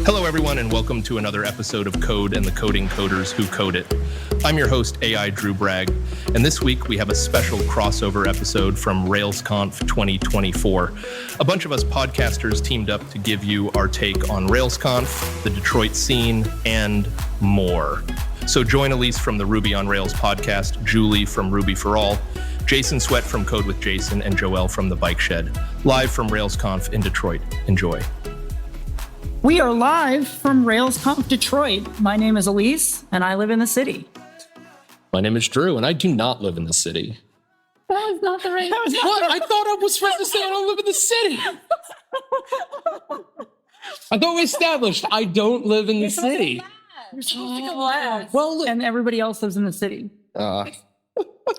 Hello, everyone, and welcome to another episode of Code and the Coding Coders Who Code It. I'm your host, AI Drew Bragg, and this week we have a special crossover episode from RailsConf 2024. A bunch of us podcasters teamed up to give you our take on RailsConf, the Detroit scene, and more. So join Elise from the Ruby on Rails podcast, Julie from Ruby for All, Jason Sweat from Code with Jason, and Joël from the Bike Shed, live from RailsConf in Detroit. Enjoy. We are live from RailsConf Detroit. My name is Elise, and I live in the city. My name is Drew, and I do not live in the city. That was not the right... What? I thought I was supposed to say I don't live in the city. I thought we established I don't live in the city. You're supposed to go last. Well, look. And everybody else lives in the city.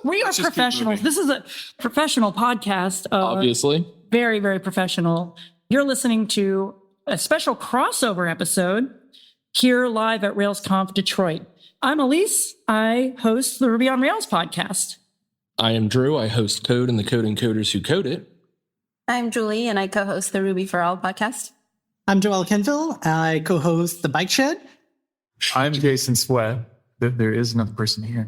We are professionals. This is a professional podcast. Obviously. Very, very professional. You're listening to a special crossover episode here live at RailsConf Detroit. I'm Elise. I host the Ruby on Rails podcast. I am Drew. I host Code and the Coding Coders Who Code It. I'm Julie, and I co-host the Ruby for All podcast. I'm Joël Kenville. I co-host the Bike Shed. I'm Jason Sweat. There is another person here.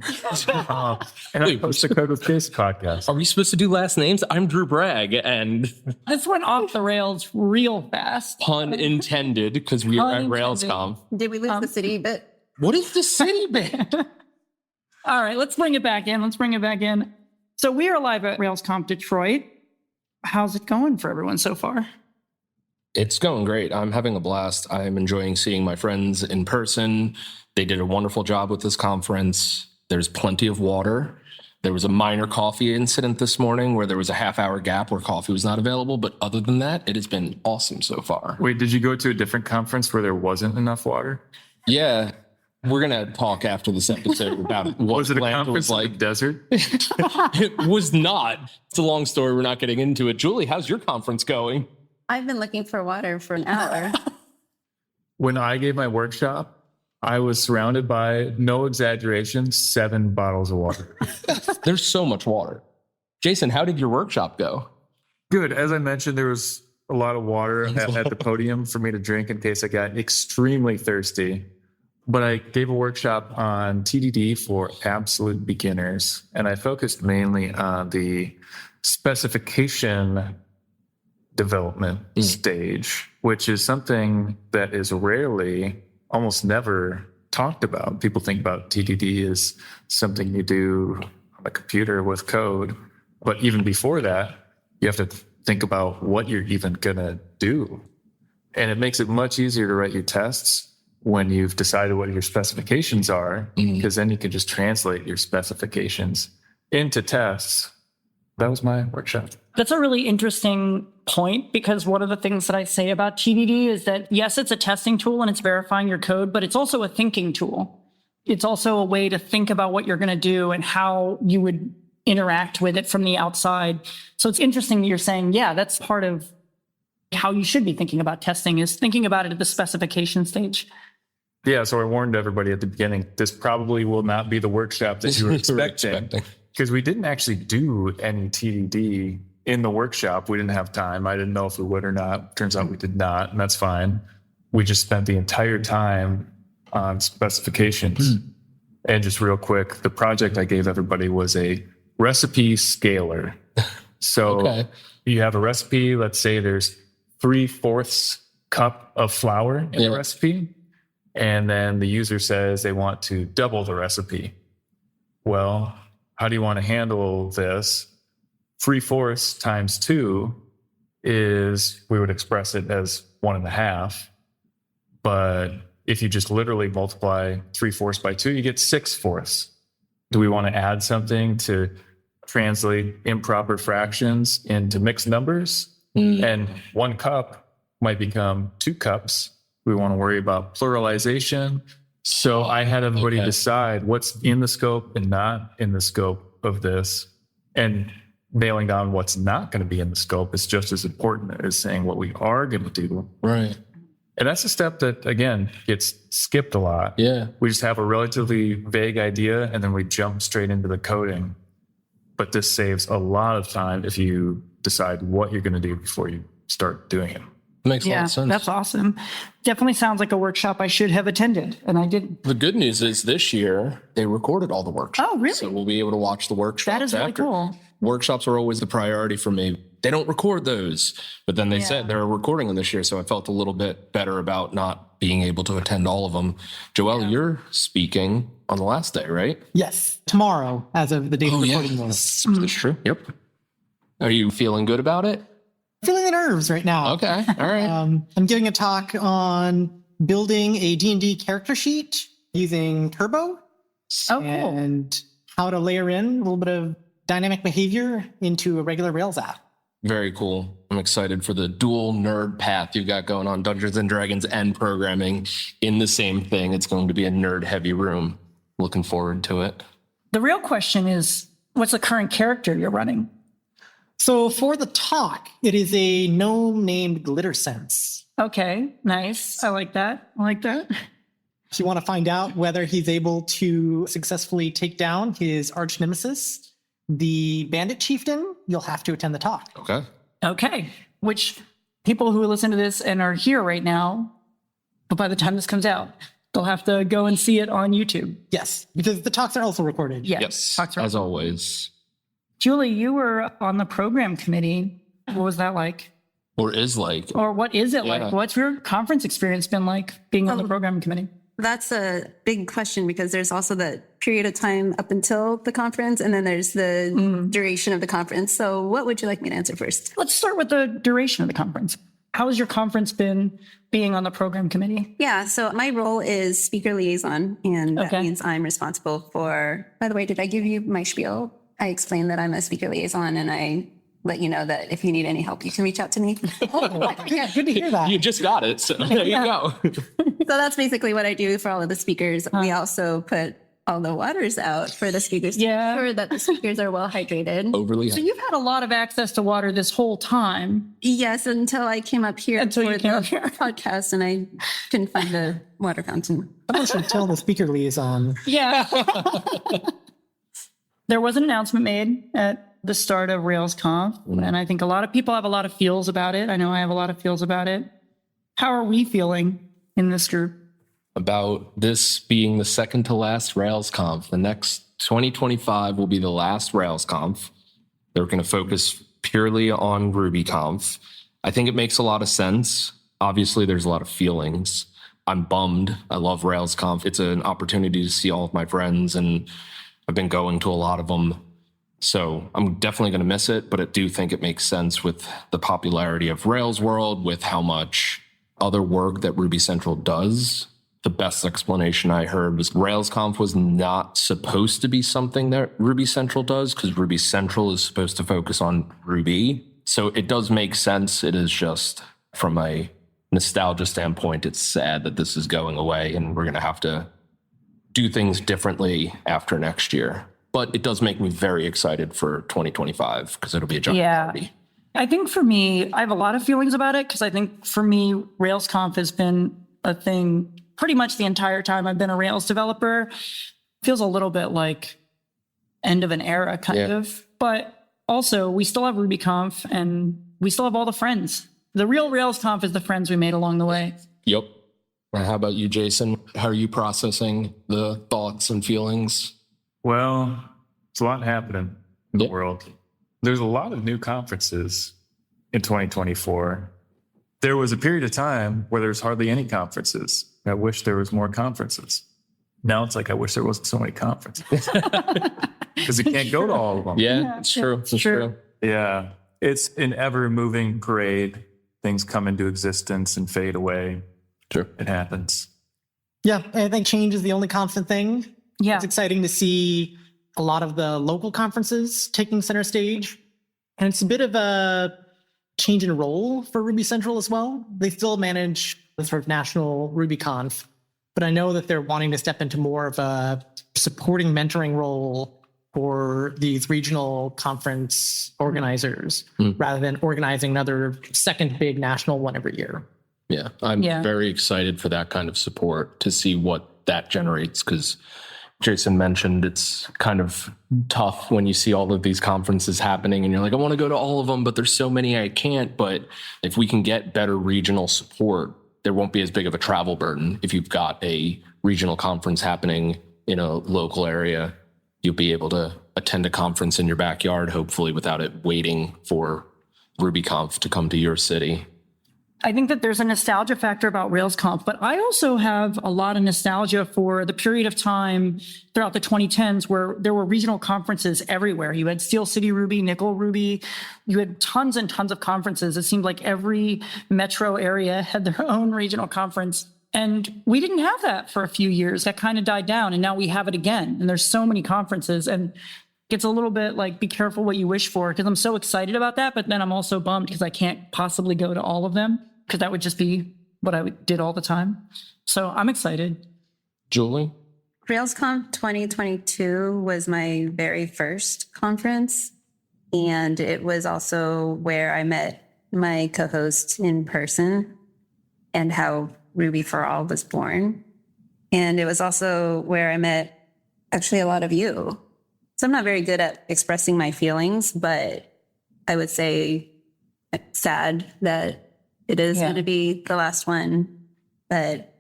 And I host the Code with Jason podcast. Are we supposed to do last names? I'm Drew Bragg, and This went off the rails real fast. pun intended, because we are at RailsConf. Did we lose the city bit? What is the city bit? All right, let's bring it back in. So we are live at RailsConf Detroit. How's it going for everyone so far? It's going great. I'm having a blast. I'm enjoying seeing my friends in person. They did a wonderful job with this conference. There's plenty of water. There was a minor coffee incident this morning where there was a half-hour gap where coffee was not available. But other than that, it has been awesome so far. Wait, did you go to a different conference where there wasn't enough water? Yeah. We're going to talk after this episode about what Was it a Atlanta conference was in like. the desert? It was not. It's a long story. We're not getting into it. Julie, how's your conference going? I've been looking for water for an hour. When I gave my workshop, I was surrounded by, no exaggeration, 7 bottles of water. There's so much water. Jason, how did your workshop go? Good. As I mentioned, there was a lot of water at the podium for me to drink in case I got extremely thirsty. But I gave a workshop on TDD for absolute beginners, and I focused mainly on the specification development stage, which is something that is rarely, almost never talked about. People think about TDD as something you do on a computer with code. But even before that, you have to think about what you're even going to do. And it makes it much easier to write your tests when you've decided what your specifications are, because then you can just translate your specifications into tests. That was my workshop. That's a really interesting point, because one of the things that I say about TDD is that, yes, it's a testing tool and it's verifying your code, but it's also a thinking tool. It's also a way to think about what you're going to do and how you would interact with it from the outside. So it's interesting that you're saying, yeah, that's part of how you should be thinking about testing, is thinking about it at the specification stage. Yeah, so I warned everybody at the beginning, this probably will not be the workshop that you were expecting. Because we didn't actually do any TDD in the workshop. We didn't have time. I didn't know if we would or not. Turns out we did not, and that's fine. We just spent the entire time on specifications. And just real quick, the project I gave everybody was a recipe scaler. So you have a recipe. Let's say there's 3/4 cup of flour in the recipe. And then the user says they want to double the recipe. Well, how do you want to handle this? 3/4 times 2 is, we would express it as 1.5. But if you just literally multiply 3/4 by 2, you get 6/4. Do we want to add something to translate improper fractions into mixed numbers? And 1 cup might become 2 cups. We want to worry about pluralization. So I had everybody decide what's in the scope and not in the scope of this. And nailing down what's not going to be in the scope is just as important as saying what we are going to do. Right. And that's a step that, again, gets skipped a lot. Yeah. We just have a relatively vague idea and then we jump straight into the coding. But this saves a lot of time if you decide what you're going to do before you start doing it. Makes a lot Yeah, of sense. that's awesome. Definitely sounds like a workshop I should have attended, and I didn't. The good news is this year they recorded all the workshops. Oh, really? So we'll be able to watch the workshops. That is really after. cool. Workshops are always the priority for me. They don't record those, but then they said they're recording them this year, so I felt a little bit better about not being able to attend all of them. Joelle, you're speaking on the last day, right? Yes, tomorrow, as of the date of recording this. That's true. Yep. Are you feeling good about it? Feeling the nerves right now. Okay. All right. I'm giving a talk on building a D&D character sheet using Turbo. Oh, cool. And how to layer in a little bit of dynamic behavior into a regular Rails app. Very cool. I'm excited for the dual nerd path you got going on, Dungeons and Dragons and programming in the same thing. It's going to be a nerd heavy room. Looking forward to it. The real question is, what's the current character you're running? So for the talk, it is a gnome named Glittersense. Okay, nice. I like that. If you want to find out whether he's able to successfully take down his arch nemesis, the bandit chieftain, you'll have to attend the talk. Okay. Okay, which people who listen to this and are here right now, but by the time this comes out, they'll have to go and see it on YouTube. Yes, because the talks are also recorded. Yes. As always. Julie, you were on the program committee. What was that like? Or is like. Or what is it like? What's your conference experience been like being on the program committee? That's a big question because there's also the period of time up until the conference, and then there's the duration of the conference. So what would you like me to answer first? Let's start with the duration of the conference. How has your conference been being on the program committee? Yeah, so my role is speaker liaison, and that means I'm responsible for, by the way, did I give you my spiel? I explained that I'm a speaker liaison, and I let you know that if you need any help, you can reach out to me. Yeah, good to hear that. You just got it. So there you go. So that's basically what I do for all of the speakers. We also put all the waters out for the speakers to ensure that the speakers are well hydrated. Overly. So you've had a lot of access to water this whole time. Yes, until I came up here Until for you came the up here. podcast and I couldn't find a water fountain. Someone should tell the speaker liaison. Yeah. There was an announcement made at the start of RailsConf, and I think a lot of people have a lot of feels about it. I know I have a lot of feels about it. How are we feeling in this group? About this being the second to last RailsConf. The next 2025 will be the last RailsConf. They're going to focus purely on RubyConf. I think it makes a lot of sense. Obviously, there's a lot of feelings. I'm bummed. I love RailsConf. It's an opportunity to see all of my friends, and I've been going to a lot of them. So I'm definitely going to miss it, but I do think it makes sense with the popularity of Rails World, with how much other work that Ruby Central does. The best explanation I heard was RailsConf was not supposed to be something that Ruby Central does, because Ruby Central is supposed to focus on Ruby. So it does make sense. It is just from a nostalgia standpoint, it's sad that this is going away and we're going to have to do things differently after next year. But it does make me very excited for 2025 because it'll be a giant party. I think for me, I have a lot of feelings about it because I think for me, RailsConf has been a thing pretty much the entire time I've been a Rails developer. It feels a little bit like end of an era kind of. But also, we still have RubyConf and we still have all the friends. The real RailsConf is the friends we made along the way. Yep. How about you, Jason? How are you processing the thoughts and feelings? Well, it's a lot happening in the world. There's a lot of new conferences in 2024. There was a period of time where there's hardly any conferences. I wish there was more conferences. Now it's like, I wish there wasn't so many conferences. Because you can't go to all of them. Yeah, it's true. It's true. Yeah. It's an ever-moving parade. Things come into existence and fade away. Sure. It happens. Yeah, I think change is the only constant thing. Yeah. It's exciting to see a lot of the local conferences taking center stage. And it's a bit of a change in role for Ruby Central as well. They still manage the sort of national RubyConf, but I know that they're wanting to step into more of a supporting mentoring role for these regional conference organizers rather than organizing another second big national one every year. Yeah, I'm very excited for that kind of support to see what that generates, because Jason mentioned, it's kind of tough when you see all of these conferences happening and you're like, I want to go to all of them, but there's so many I can't. But if we can get better regional support, there won't be as big of a travel burden. If you've got a regional conference happening in a local area, you'll be able to attend a conference in your backyard, hopefully without it waiting for RubyConf to come to your city. I think that there's a nostalgia factor about RailsConf, but I also have a lot of nostalgia for the period of time throughout the 2010s where there were regional conferences everywhere. You had Steel City Ruby, Nickel Ruby. You had tons and tons of conferences. It seemed like every metro area had their own regional conference. And we didn't have that for a few years. That kind of died down. And now we have it again. And there's so many conferences. And gets a little bit like, be careful what you wish for, because I'm so excited about that. But then I'm also bummed because I can't possibly go to all of them, because that would just be what I did all the time. So I'm excited. Julie? RailsConf 2022 was my very first conference. And it was also where I met my co-host in person and how Ruby for All was born. And it was also where I met actually a lot of you. So I'm not very good at expressing my feelings, but I would say sad that it is going to be the last one. But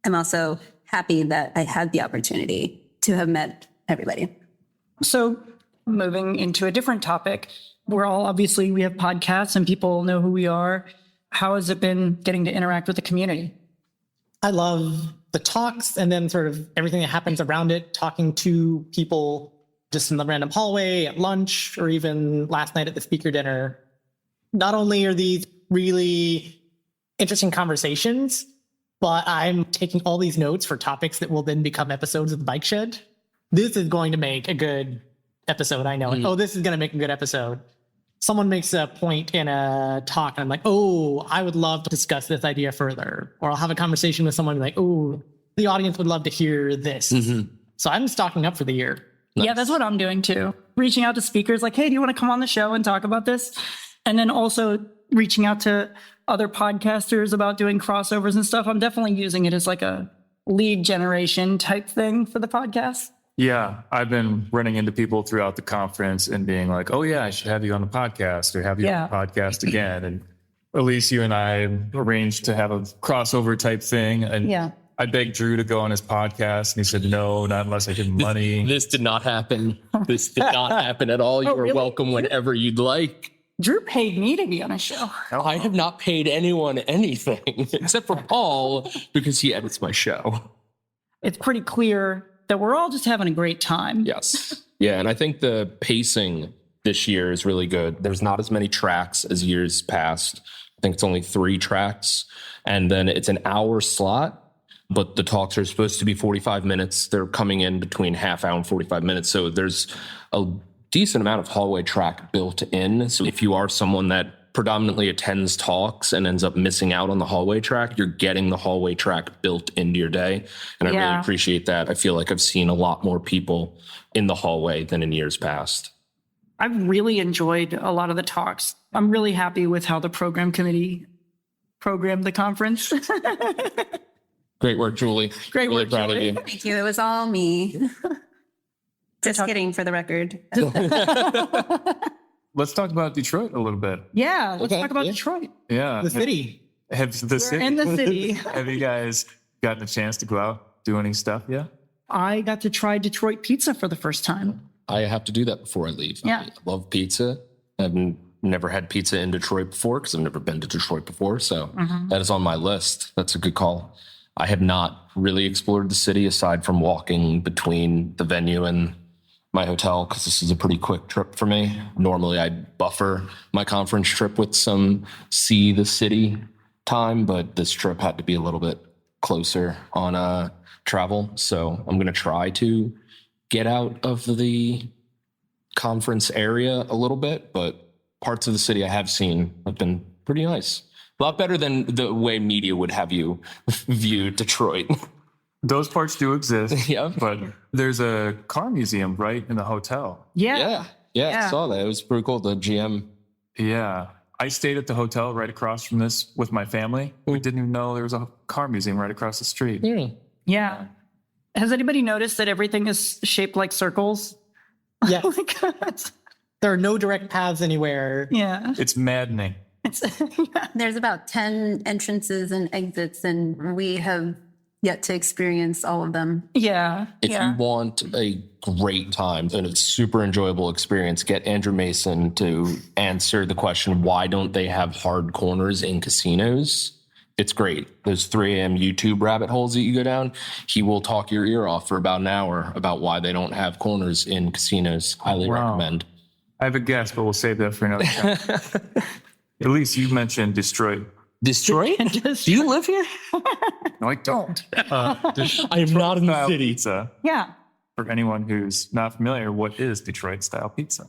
I'm also happy that I had the opportunity to have met everybody. So moving into a different topic, we have podcasts and people know who we are. How has it been getting to interact with the community? I love the talks and then sort of everything that happens around it, talking to people just in the random hallway, at lunch, or even last night at the speaker dinner. Not only are these really interesting conversations, but I'm taking all these notes for topics that will then become episodes of the Bike Shed. This is going to make a good episode, I know. Oh, this is going to make a good episode. Someone makes a point in a talk, and I'm like, oh, I would love to discuss this idea further. Or I'll have a conversation with someone like, oh, the audience would love to hear this. So I'm stocking up for the year. Nice. Yeah, that's what I'm doing too. Reaching out to speakers like, hey, do you want to come on the show and talk about this? And then also reaching out to other podcasters about doing crossovers and stuff. I'm definitely using it as like a lead generation type thing for the podcast. Yeah, I've been running into people throughout the conference and being like, oh yeah, I should have you on the podcast or have you on the podcast again. And Elise, you and I arranged to have a crossover type thing. And I begged Drew to go on his podcast, and he said, no, not unless I give him money. This did not happen. This did not happen at all. You are welcome whenever you'd like. Drew paid me to be on a show. I have not paid anyone anything except for Paul, because he edits my show. It's pretty clear that we're all just having a great time. Yes. Yeah, and I think the pacing this year is really good. There's not as many tracks as years past. I think it's only 3 tracks, and then it's an hour slot. But the talks are supposed to be 45 minutes. They're coming in between half hour and 45 minutes. So there's a decent amount of hallway track built in. So if you are someone that predominantly attends talks and ends up missing out on the hallway track, you're getting the hallway track built into your day. And I really appreciate that. I feel like I've seen a lot more people in the hallway than in years past. I've really enjoyed a lot of the talks. I'm really happy with how the program committee programmed the conference. Great work, Julie. Great really work, proud Julie. of you. Thank you. It was all me. Just kidding, for the record. Let's talk about Detroit a little bit. Yeah, let's talk about Detroit. Yeah. The city. We're in the city. Have you guys gotten a chance to go out, do any stuff yet? I got to try Detroit pizza for the first time. I have to do that before I leave. Yeah. I love pizza. I've never had pizza in Detroit before because I've never been to Detroit before. So that is on my list. That's a good call. I have not really explored the city aside from walking between the venue and my hotel, because this is a pretty quick trip for me. Normally I'd buffer my conference trip with some see the city time, but this trip had to be a little bit closer on travel. So I'm going to try to get out of the conference area a little bit, but parts of the city I have seen have been pretty nice. A lot better than the way media would have you view Detroit. Those parts do exist. Yeah. But there's a car museum right in the hotel. Yeah. Yeah. I saw that. It was pretty cool. The GM. Yeah. I stayed at the hotel right across from this with my family. We didn't even know there was a car museum right across the street. Yeah. Has anybody noticed that everything is shaped like circles? Yes. Oh my God. There are no direct paths anywhere. Yeah. It's maddening. There's about 10 entrances and exits, and we have yet to experience all of them. Yeah. If you want a great time and a super enjoyable experience, get Andrew Mason to answer the question, why don't they have hard corners in casinos? It's great. Those 3 a.m. YouTube rabbit holes that you go down, he will talk your ear off for about an hour about why they don't have corners in casinos. Highly recommend. I have a guess, but we'll save that for another time. Elise, you mentioned Detroit. Detroit? Do you live here? No, I don't. I am not in the city. Pizza. Yeah. For anyone who's not familiar, what is Detroit style pizza?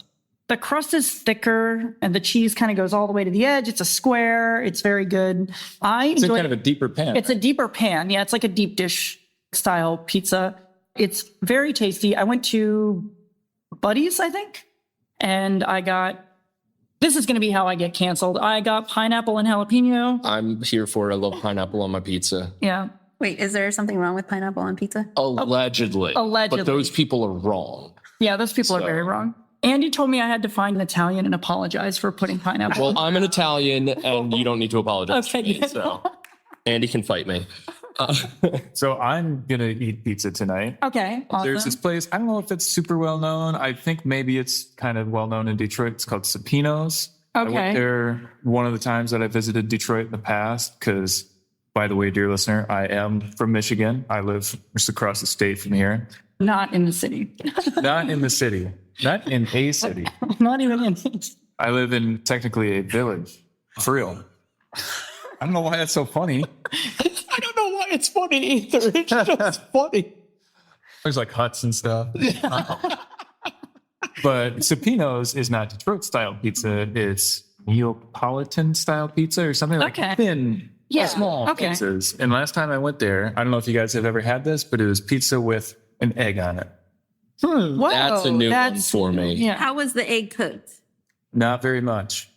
The crust is thicker and the cheese kind of goes all the way to the edge. It's a square. It's very good. It's kind of a deeper pan. It's a deeper pan. Yeah, it's like a deep dish style pizza. It's very tasty. I went to Buddy's, I think, and I got, this is going to be how I get canceled. I got pineapple and jalapeno. I'm here for it. I love pineapple on my pizza. Yeah. Wait, is there something wrong with pineapple on pizza? Allegedly. But those people are wrong. Yeah, those people are very wrong. Andy told me I had to find an Italian and apologize for putting pineapple. Well, I'm an Italian, and you don't need to apologize to me, Okay. so Andy can fight me. So I'm going to eat pizza tonight. Okay. Awesome. There's this place. I don't know if it's super well known. I think maybe it's kind of well known in Detroit. It's called Supino's. I Okay. went there one of the times that I visited Detroit in the past because, by the way, dear listener, I am from Michigan. I live just across the state from here. Not in the city. Not in the city. Not in a city. Not even in. I live in technically a village. For real. I don't know why that's so funny. I don't know why it's funny either. It's just funny. There's like huts and stuff. But Supino's is not Detroit style pizza. It's Neapolitan style pizza or something like thin, small pizzas. And last time I went there, I don't know if you guys have ever had this, but it was pizza with an egg on it. Whoa, That's a new one for me. Yeah. How was the egg cooked? Not very much.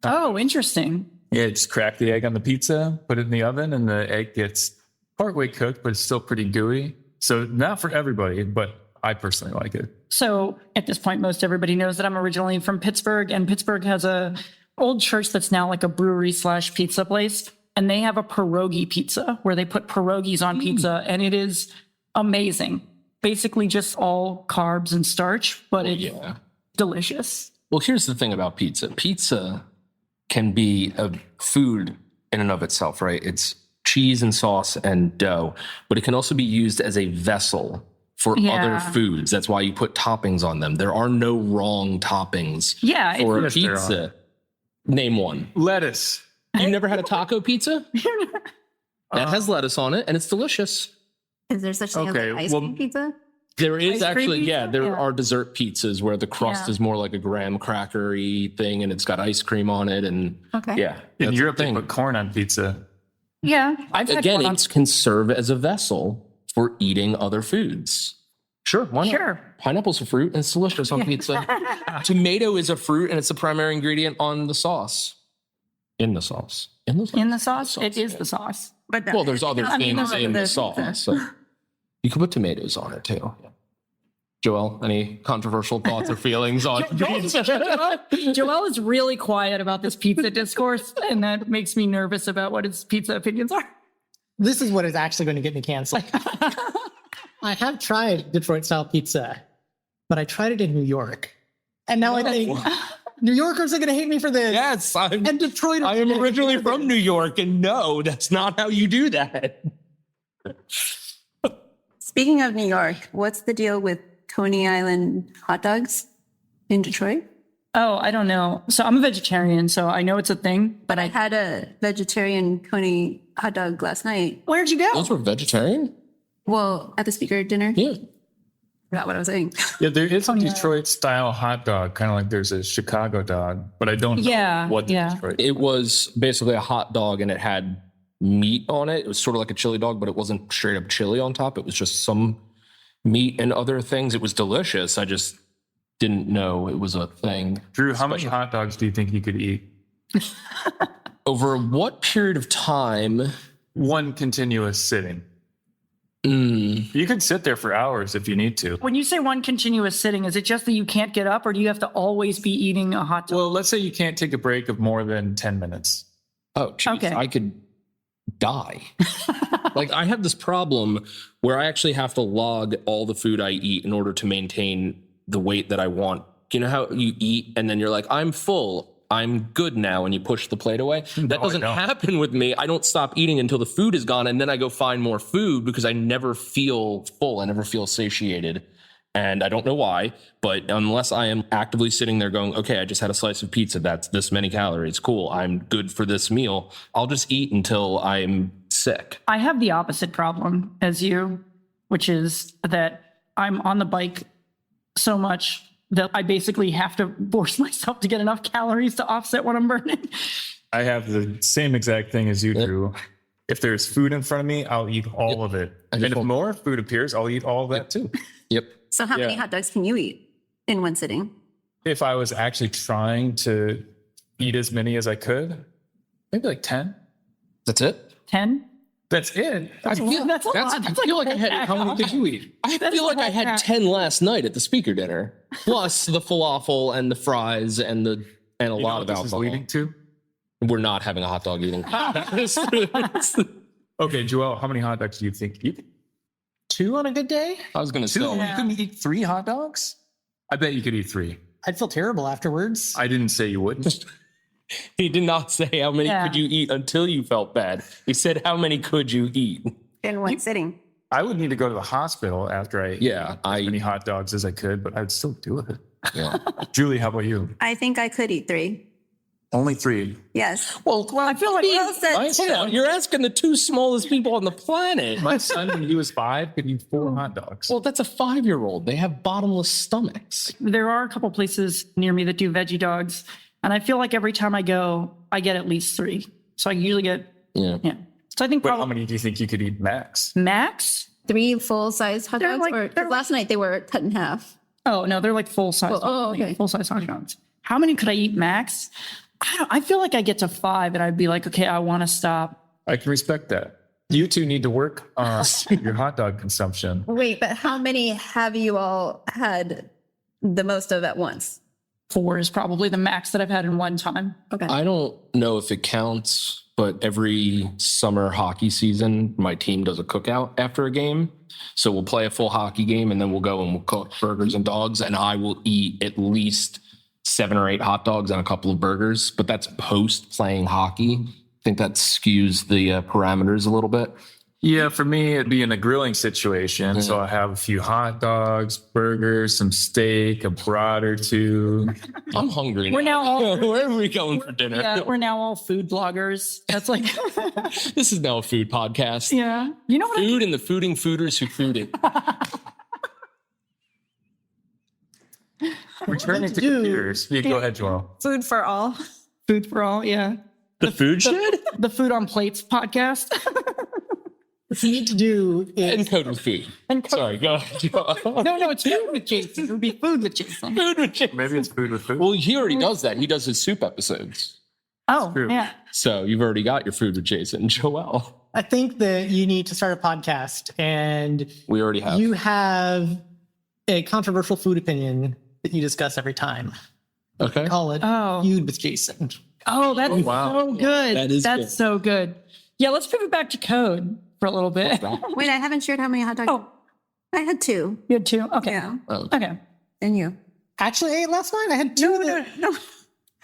Oh, interesting. Yeah, just crack the egg on the pizza, put it in the oven, and the egg gets partway cooked, but it's still pretty gooey. So not for everybody, but I personally like it. So at this point, most everybody knows that I'm originally from Pittsburgh, and Pittsburgh has a old church that's now like a brewery / pizza place. And they have a pierogi pizza where they put pierogies on pizza, and it is amazing. Basically just all carbs and starch, but it's delicious. Well, here's the thing about pizza. Pizza can be a food in and of itself, right? It's cheese and sauce and dough, but it can also be used as a vessel for other foods. That's why you put toppings on them. There are no wrong toppings for a pizza. Name one. Lettuce. You never had a taco pizza? That has lettuce on it, and it's delicious. Is there such thing as like ice cream pizza? There is actually, pizza? there are dessert pizzas where the crust is more like a graham cracker-y thing, and it's got ice cream on it, and In Europe, they put corn on pizza. Yeah. Again, it can serve as a vessel for eating other foods. Sure, why not? Sure. Pineapple's a fruit, and it's delicious on pizza. Tomato is a fruit, and it's the primary ingredient on the sauce. In the sauce. In the sauce? It is the sauce. But Well, there's other things in the sauce. pizza. So you can put tomatoes on it too. Joel, any controversial thoughts or feelings on Joel is really quiet about this pizza discourse, and that makes me nervous about what his pizza opinions are. This is what is actually going to get me canceled. I have tried Detroit style pizza, but I tried it in New York. And now I think New Yorkers are going to hate me for this. Yes, And Detroit. I am originally from New York, and no, that's not how you do that. Speaking of New York, what's the deal with Coney Island hot dogs in Detroit? Oh, I don't know. So I'm a vegetarian, so I know it's a thing. But I had a vegetarian Coney hot dog last night. Where'd you go? Those were vegetarian? Well, at the speaker dinner. Yeah. Forgot what I was saying. Yeah, there is a Detroit style hot dog, kind of like there's a Chicago dog, but I don't know what Detroit. It was basically a hot dog, and it had meat on it. It was sort of like a chili dog, but it wasn't straight up chili on top. It was just some meat and other things. It was delicious. I just didn't know it was a thing. Drew, how many hot dogs do you think you could eat? Over what period of time? One continuous sitting. You can sit there for hours if you need to. When you say one continuous sitting, is it just that you can't get up, or do you have to always be eating a hot dog? Well, let's say you can't take a break of more than 10 minutes. Oh, geez, Okay. I could die. Like, I have this problem where I actually have to log all the food I eat in order to maintain the weight that I want. You know how you eat and then you're like, I'm full, I'm good now, and you push the plate away? That doesn't happen with me. I don't stop eating until the food is gone, and then I go find more food because I never feel full. I never feel satiated. And I don't know why, but unless I am actively sitting there going, okay, I just had a slice of pizza, that's this many calories, cool, I'm good for this meal, I'll just eat until I'm sick. I have the opposite problem as you, which is that I'm on the bike so much that I basically have to force myself to get enough calories to offset what I'm burning. I have the same exact thing as you, Drew. If there's food in front of me, I'll eat all of it. And if more food appears, I'll eat all of that too. Yep. So how many hot dogs can you eat in one sitting? If I was actually trying to eat as many as I could, maybe like 10. That's it? 10? That's it. That's a lot. I feel like I had, How many did you eat? I feel like I had 10 last night at the speaker dinner, plus the falafel and the fries and a lot of This is alcohol. leading to? We're not having a hot dog eating. Okay, Joel, how many hot dogs do you think you could? 2 on a good day? I was going to say. You couldn't eat 3 hot dogs? I bet you could eat 3. I'd feel terrible afterwards. I didn't say you wouldn't. He did not say how many could you eat until you felt bad. He said, how many could you eat? In one sitting. I would need to go to the hospital after I ate as many hot dogs as I could, but I'd still do it. Yeah. Julie, how about you? I think I could eat 3. Only 3. Yes. Well, I feel like Well said. hold on. You're asking the 2 smallest people on the planet. My son, when he was 5, could eat 4 hot dogs. Well, that's a 5-year-old. They have bottomless stomachs. there are a couple places near me that do veggie dogs, and I feel like every time I go, I get at least 3. So I usually get, Yeah. So I think But how probably many do you think you could eat max? max. 3 full-size hot They're dogs? like- Or they're 'cause last night they were cut in half. Oh no, they're like full size. okay. Full size hot dogs. How many could I eat max? I feel like I get to 5 and I'd be like, okay, I want to stop. I can respect that. You two need to work on your hot dog consumption. Wait, but how many have you all had the most of at once? 4 is probably the max that I've had in one time. Okay. I don't know if it counts, but every summer hockey season, my team does a cookout after a game. So we'll play a full hockey game and then we'll go and we'll cook burgers and dogs. And I will eat at least 7 or 8 hot dogs and a couple of burgers, but that's post playing hockey. I think that skews the parameters a little bit. Yeah, for me, it'd be in a grilling situation. So I have a few hot dogs, burgers, some steak, a brat or 2. I'm hungry. We're now all Where are we going for dinner? yeah, we're now all food bloggers. That's like This is now a food podcast. yeah. You know what? Food and the fooding fooders who food it. Returning to computers. Yeah, go ahead, Joel. Food for all. Food for all. Yeah. The food shed? The Food on Plates podcast. What you need to do is And coding food. Sorry, go ahead. No, it's food with Jason. It would be food with Jason. Food with chicken. Maybe it's food with food. Well, he already does that. He does his soup episodes. Oh, true. yeah. So you've already got your food with Jason. Joel. I think that you need to start a podcast and We already have. you have a controversial food opinion that you discuss every time. Okay. Call it Oh. Feud with Jason. Oh, that's so good. That is That's good. so good. Yeah, let's pivot back to code for a little bit. Wait, I haven't shared how many hot dogs. Oh, I had 2. you had 2? Okay. Yeah. Okay. And you? Actually, I ate last night. I had 2. No.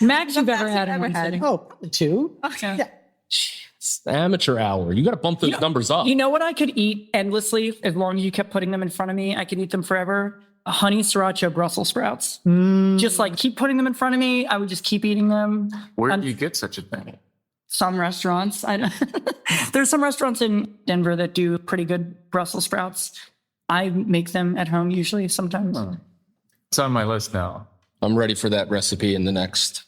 Max, you've Max ever had in you've one ever had. sitting. Oh, probably 2. Okay. Yeah. It's the amateur hour. You got to bump those numbers up. You know what I could eat endlessly as long as you kept putting them in front of me? I could eat them forever. A honey sriracha Brussels sprouts. Just like keep putting them in front of me. I would just keep eating them. Where do you get such a thing? Some restaurants. I don't There's some restaurants in Denver that do pretty good Brussels sprouts. I make them at home usually sometimes. It's on my list now. I'm ready for that recipe in the next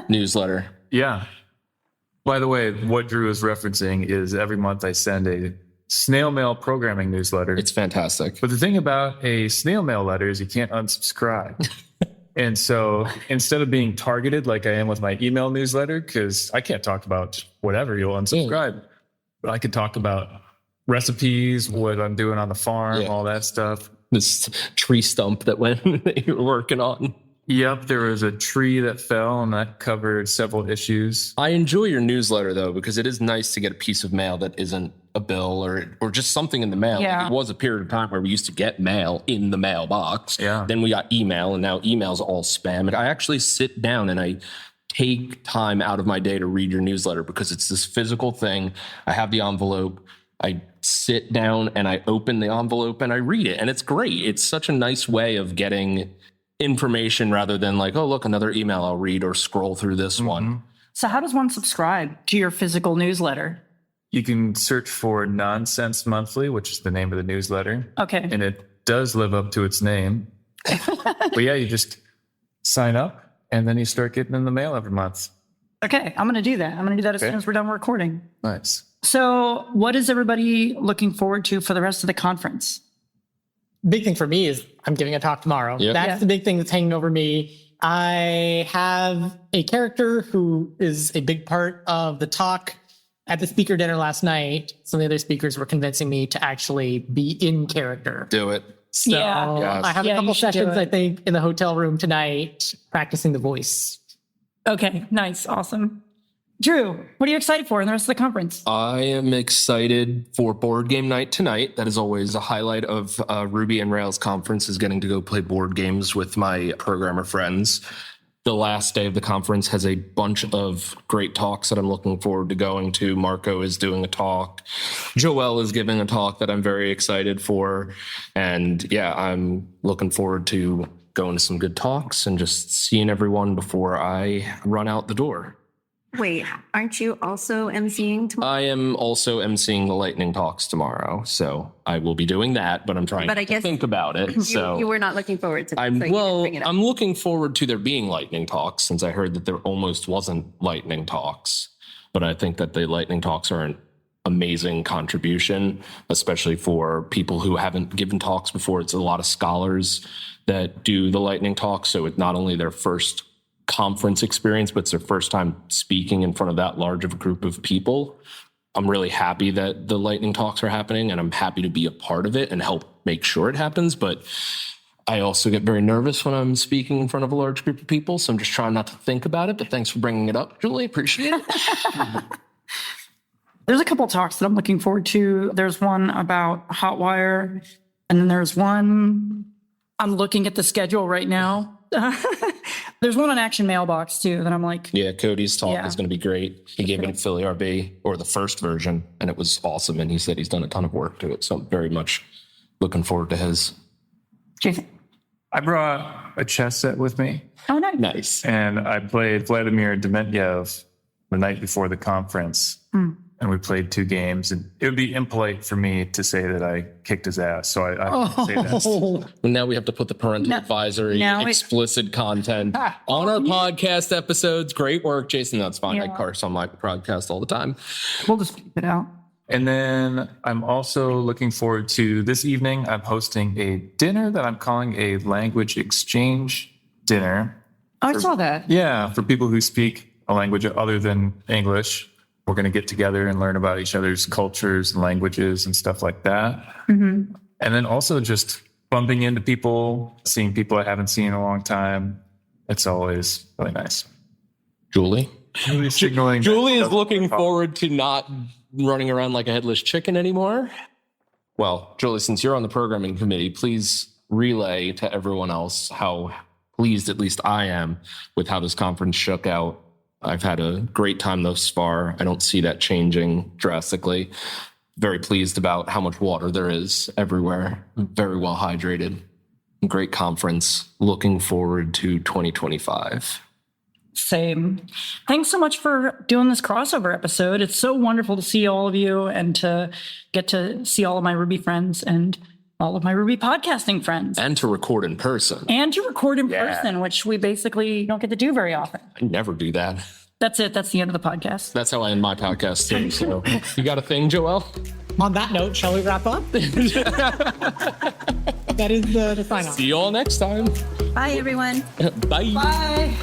newsletter. Yeah. By the way, what Drew is referencing is every month I send a snail mail programming newsletter. It's fantastic. But the thing about a snail mail letter is you can't unsubscribe. And so instead of being targeted like I am with my email newsletter, because I can't talk about whatever, you'll unsubscribe, but I could talk about recipes, what I'm doing on the farm, all that stuff. This tree stump that you were working on. Yep, there was a tree that fell and that covered several issues. I enjoy your newsletter though, because it is nice to get a piece of mail that isn't a bill or just something in the mail. Yeah. It was a period of time where we used to get mail in the mailbox. Yeah. Then we got email, and now email's all spam. And I actually sit down and I take time out of my day to read your newsletter because it's this physical thing. I have the envelope. I sit down and I open the envelope and I read it, and it's great. It's such a nice way of getting information rather than like, oh, look, another email I'll read or scroll through this one. So how does one subscribe to your physical newsletter? You can search for Nonsense Monthly, which is the name of the newsletter. Okay. And it does live up to its name. But yeah, you just sign up and then you start getting in the mail every month. Okay, I'm going to do that. I'm going to do that as soon as we're done recording. Nice. So what is everybody looking forward to for the rest of the conference? Big thing for me is I'm giving a talk tomorrow. Yep. That's the big thing that's hanging over me. I have a character who is a big part of the talk. At the speaker dinner last night, some of the other speakers were convincing me to actually be in character. Do it. So Yeah. Yes. I have a Yeah, couple you should do sessions, it. I think, in the hotel room tonight, practicing the voice. Okay, nice, awesome. Drew, what are you excited for in the rest of the conference? I am excited for board game night tonight. That is always a highlight of Ruby and Rails conference, is getting to go play board games with my programmer friends. The last day of the conference has a bunch of great talks that I'm looking forward to going to. Marco is doing a talk. Joël is giving a talk that I'm very excited for. And yeah, I'm looking forward to going to some good talks and just seeing everyone before I run out the door. Wait, aren't you also emceeing tomorrow? I am also emceeing the lightning talks tomorrow, so I will be doing that, but I'm trying But I to guess think about it. So You were not looking forward to this, so you didn't bring it up. I'm looking forward to there being lightning talks, since I heard that there almost wasn't lightning talks. But I think that the lightning talks are an amazing contribution, especially for people who haven't given talks before. It's a lot of scholars that do the lightning talks, so it's not only their first conference experience, but it's their first time speaking in front of that large of a group of people. I'm really happy that the lightning talks are happening, and I'm happy to be a part of it and help make sure it happens. But I also get very nervous when I'm speaking in front of a large group of people, so I'm just trying not to think about it. But thanks for bringing it up, Julie. Appreciate it. There's a couple talks that I'm looking forward to. There's one about Hotwire, and then there's one, I'm looking at the schedule right now. There's one on Action Mailbox too that I'm like, Yeah, Cody's talk Yeah. is going to be great. He gave it at Philly RB, or the first version, and it was awesome. And he said he's done a ton of work to it. So I'm very much looking forward to his. Jason. I brought a chess set with me, Oh, nice. Nice. and I played Vladimir Dementyev the night before the conference. And we played 2 games, and it would be impolite for me to say that I kicked his ass. So I won't say that. And now we have to put the parental advisory, now it- explicit content on our podcast episodes. Great work, Jason. That's fine. I Yeah. curse on my podcast all the time. We'll just keep it out. And then I'm also looking forward to this evening. I'm hosting a dinner that I'm calling a language exchange dinner. Oh, I saw that. Yeah, for people who speak a language other than English. We're going to get together and learn about each other's cultures and languages and stuff like that. And then also just bumping into people, seeing people I haven't seen in a long time. It's always really nice. Julie? Julie's signaling. Julie is looking forward to not running around like a headless chicken anymore. Well, Julie, since you're on the programming committee, please relay to everyone else how pleased at least I am with how this conference shook out. I've had a great time thus far. I don't see that changing drastically. Very pleased about how much water there is everywhere. Very well hydrated. Great conference. Looking forward to 2025. Same. Thanks so much for doing this crossover episode. It's so wonderful to see all of you and to get to see all of my Ruby friends and all of my Ruby podcasting friends. And to record in person. And to record in person, which we basically don't get to do very often. I never do that. That's it. That's the end of the podcast. That's how I end my podcast too. So you got a thing, Joël? On that note, shall we wrap up? That is the sign off. See you all next time. Bye, everyone. Bye. Bye.